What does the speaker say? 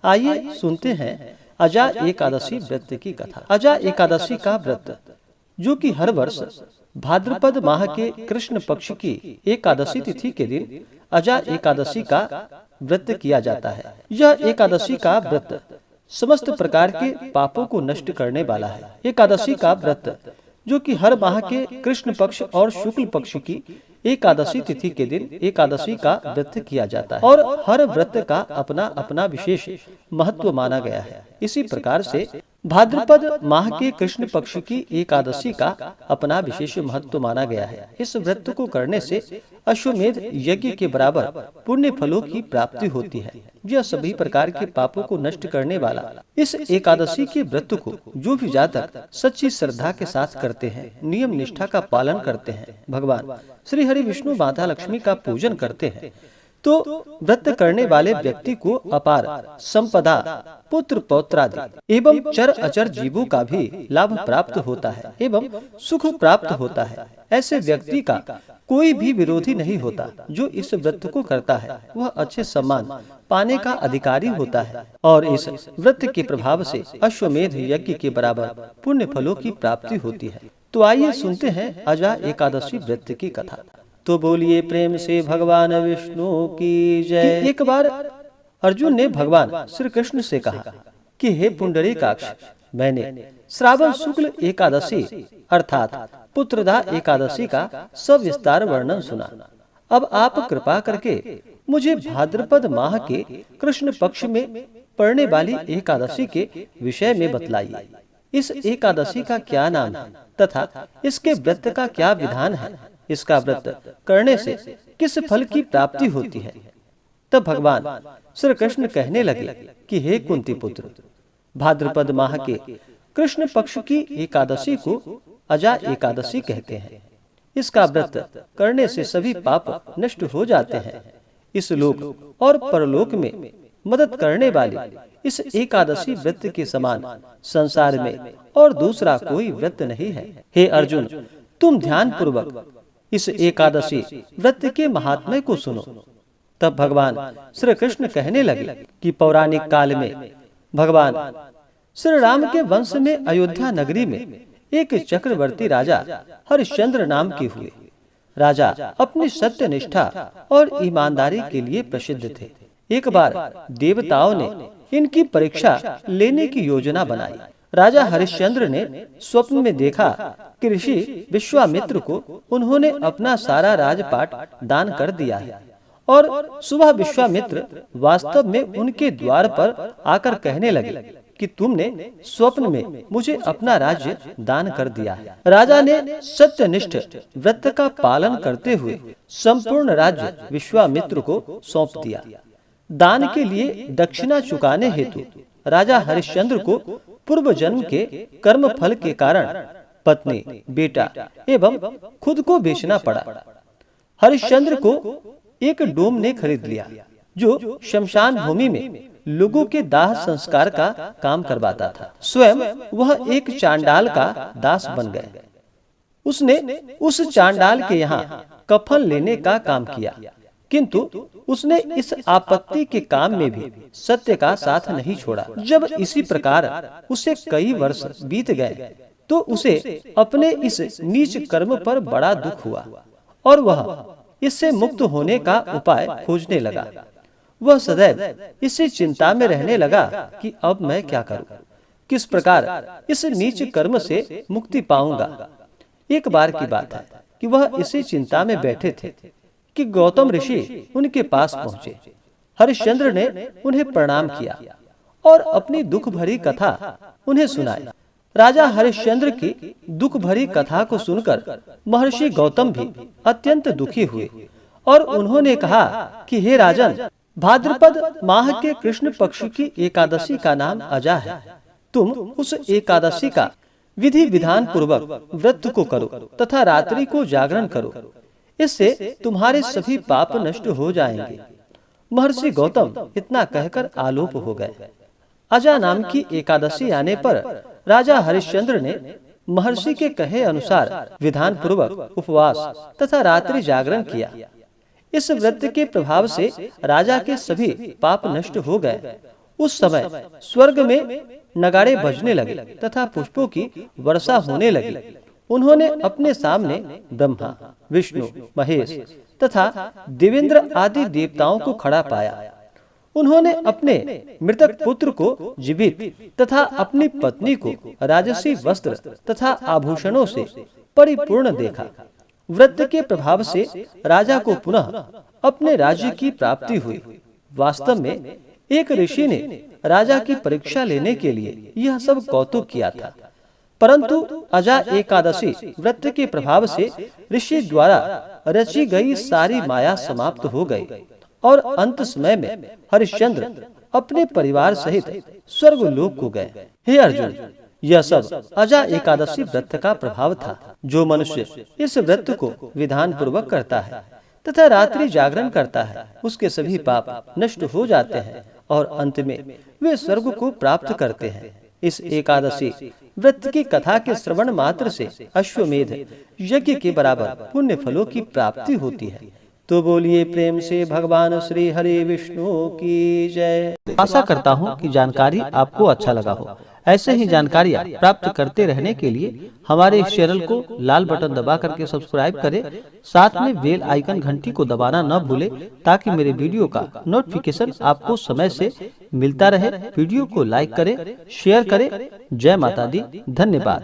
आइए सुनते हैं अजा एकादशी व्रत की कथा। अजा एकादशी का व्रत जो कि हर वर्ष भाद्रपद माह के कृष्ण पक्ष की एकादशी तिथि के दिन अजा एकादशी का व्रत किया जाता है। यह एकादशी का व्रत समस्त प्रकार के पापों को नष्ट करने वाला है। एकादशी का व्रत जो कि हर माह के कृष्ण पक्ष और शुक्ल पक्ष की एकादशी तिथि के दिन एकादशी का व्रत किया जाता है और हर व्रत का अपना अपना विशेष महत्व माना गया है। इसी प्रकार से भाद्रपद माह के कृष्ण पक्ष की एकादशी का अपना विशेष महत्व माना गया है। इस व्रत को करने से अश्वमेध यज्ञ के बराबर पुण्य फलों की प्राप्ति होती है। यह सभी प्रकार के पापों को नष्ट करने वाला इस एकादशी के व्रत को जो भी जातक सच्ची श्रद्धा के साथ करते हैं, नियम निष्ठा का पालन करते हैं, भगवान श्री हरि विष्णु माता लक्ष्मी का पूजन करते हैं, तो व्रत करने वाले व्यक्ति को अपार संपदा, पुत्र पौत्रादि एवं चर अचर जीवों का भी लाभ प्राप्त होता है एवं सुख प्राप्त होता है। ऐसे व्यक्ति का कोई भी विरोधी नहीं होता। जो इस व्रत को करता है वह अच्छे सम्मान पाने का अधिकारी होता है और इस व्रत के प्रभाव से अश्वमेध यज्ञ के बराबर पुण्य फलों की प्राप्ति होती है। तो आइए सुनते हैं अजा एकादशी व्रत की कथा। तो बोलिए प्रेम से भगवान विष्णु की जय। एक बार अर्जुन ने भगवान श्री कृष्ण से कहा कि हे पुंडरीकाक्ष, मैंने श्रावण शुक्ल एकादशी अर्थात पुत्रदा एकादशी का सविस्तार वर्णन सुना। अब आप कृपा करके मुझे भाद्रपद माह के कृष्ण पक्ष में पड़ने वाली एकादशी के विषय में बतलाइए। इस एकादशी का क्या नाम है तथा इसके व्रत का क्या विधान है? इसका व्रत करने से किस फल की प्राप्ति होती है? तब भगवान श्री कृष्ण कहने लगे कि हे कुंती पुत्र, भाद्रपद माह के कृष्ण पक्ष की एकादशी को अजा एकादशी कहते हैं। इसका व्रत करने से सभी पाप नष्ट हो जाते हैं। इस लोक और परलोक में मदद करने वाली इस एकादशी व्रत के समान संसार में और दूसरा कोई व्रत नहीं है। हे अर्जुन, तुम ध्यान पूर्वक इस एकादशी व्रत के महात्म्य को सुनो। तब भगवान श्री कृष्ण कहने लगे कि पौराणिक काल में भगवान श्री राम के वंश में अयोध्या नगरी में एक चक्रवर्ती राजा हरिश्चंद्र नाम के हुए। राजा अपनी सत्य निष्ठा और ईमानदारी के लिए प्रसिद्ध थे। एक बार देवताओं ने इनकी परीक्षा लेने की योजना बनाई। राजा हरिश्चंद्र ने स्वप्न में देखा कि ऋषि विश्वामित्र को उन्होंने अपना सारा राजपाट दान कर दिया है और सुबह विश्वामित्र वास्तव में उनके द्वार पर आकर कहने लगे कि तुमने स्वप्न में मुझे अपना राज्य दान कर दिया है। राजा ने सत्यनिष्ठ व्रत का पालन करते हुए संपूर्ण राज्य विश्वामित्र को सौंप दिया। दान के लिए दक्षिणा चुकाने हेतु राजा हरिश्चंद्र को पूर्व जन्म के कर्म फल के कारण पत्नी, बेटा एवं खुद को बेचना पड़ा। हरिश्चंद्र को एक डोम ने खरीद लिया जो शमशान भूमि में लोगों के दाह संस्कार का काम करवाता था। स्वयं वह एक चांडाल का दास बन गए। उसने उस चांडाल के यहाँ कफन लेने का काम किया, किंतु उसने इस आपत्ति के काम में भी सत्य का साथ नहीं छोड़ा। जब इसी प्रकार उसे कई वर्ष बीत गए तो उसे अपने इस नीच कर्म पर बड़ा दुख हुआ और वह इससे मुक्त होने का उपाय खोजने लगा। वह सदैव इसी चिंता में रहने लगा कि अब मैं क्या करूं, किस प्रकार इस नीच कर्म से मुक्ति पाऊंगा। एक बार की बात है कि वह इसी चिंता में बैठे थे कि गौतम ऋषि उनके पास पहुंचे। हरिश्चंद्र ने उन्हें प्रणाम किया और अपनी दुख भरी कथा उन्हें सुनाई। राजा हरिश्चंद्र की दुख भरी कथा को सुनकर महर्षि गौतम भी अत्यंत दुखी हुए और उन्होंने कहा कि हे राजन, भाद्रपद माह के कृष्ण पक्ष की एकादशी का नाम अजा है। तुम उस एकादशी का विधि विधान पूर्वक व्रत को करो तथा रात्रि को जागरण करो। इससे तुम्हारे सभी पाप नष्ट हो जाएंगे। महर्षि गौतम इतना कहकर आलोप हो गए। अजा नाम की एकादशी आने पर राजा हरिश्चंद्र ने महर्षि के कहे अनुसार विधान पूर्वक उपवास तथा रात्रि जागरण किया। इस व्रत के प्रभाव से राजा के सभी पाप नष्ट हो गए उस समय स्वर्ग में नगाड़े बजने लगे तथा पुष्पों की वर्षा होने लगी। उन्होंने अपने सामने ब्रह्मा, विष्णु, महेश तथा देवेंद्र आदि देवताओं को खड़ा पाया। उन्होंने अपने मृतक पुत्र को जीवित तथा अपनी पत्नी को राजसी वस्त्र तथा आभूषणों से परिपूर्ण देखा। व्रत के प्रभाव से राजा को पुनः अपने राज्य की प्राप्ति हुई। वास्तव में एक ऋषि ने राजा की परीक्षा लेने के लिए यह सब कौतुक किया था, परंतु अजा एकादशी व्रत के प्रभाव से ऋषि द्वारा रची गई सारी माया समाप्त हो गई और अंत समय में हरिश्चंद्र अपने परिवार सहित स्वर्गलोक को गए। हे अर्जुन, यह सब अजा एकादशी व्रत का प्रभाव था। जो मनुष्य इस व्रत को विधान पूर्वक करता है तथा रात्रि जागरण करता है, उसके सभी पाप नष्ट हो जाते हैं और अंत में वे स्वर्ग को प्राप्त करते हैं। इस एकादशी व्रत की कथा के श्रवण मात्र से अश्वमेध यज्ञ के बराबर पुण्य फलों की प्राप्ति होती है। तो बोलिए प्रेम से भगवान श्री हरि विष्णु की जय। आशा करता हूँ कि जानकारी आपको अच्छा लगा हो। ऐसे ही जानकारियाँ प्राप्त करते रहने के लिए हमारे इस चैनल को लाल बटन दबा करके सब्सक्राइब करें, साथ में बेल आइकन घंटी को दबाना न भूलें, ताकि मेरे वीडियो का नोटिफिकेशन आपको समय से मिलता रहे। वीडियो को लाइक करें, शेयर करें। जय माता दी। धन्यवाद।